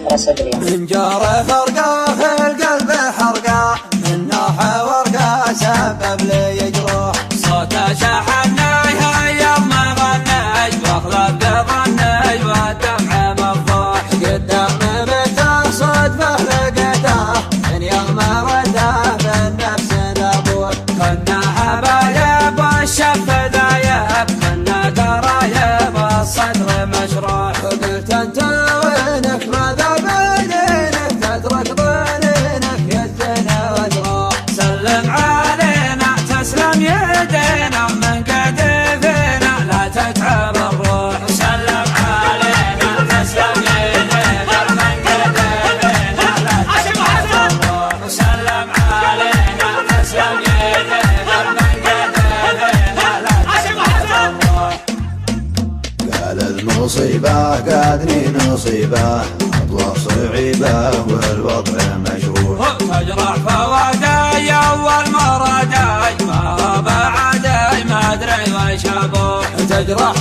من جار فرقة في القلب حرقة من نوح ورقة سبب لي جروح صوته شحني ايام ما غني واخلق ظني والدمع مفضوح قدام بيته صدفة لقيته من يوم وده بالنفس ذبوح كنا حبايب والشف ذايب كنا قرايب والصدر مشروح قلت انت وينك ماذا بينك تترك ضنينك يدنا وجروح سلم علينا تسلم يدينا من كتفنا لا تتعب الروح سلم علينا تسلم يدينا من كتفنا لا تتعب الروح سلم علينا تسلم يدينا من كتفنا لا تتعب الروح قال المصيبة قادني نصيبة أطلع صعيبة والوضع مشروع تجرح فوادي أول مرادي ما بعدي ما أدري وش أبوح تجرح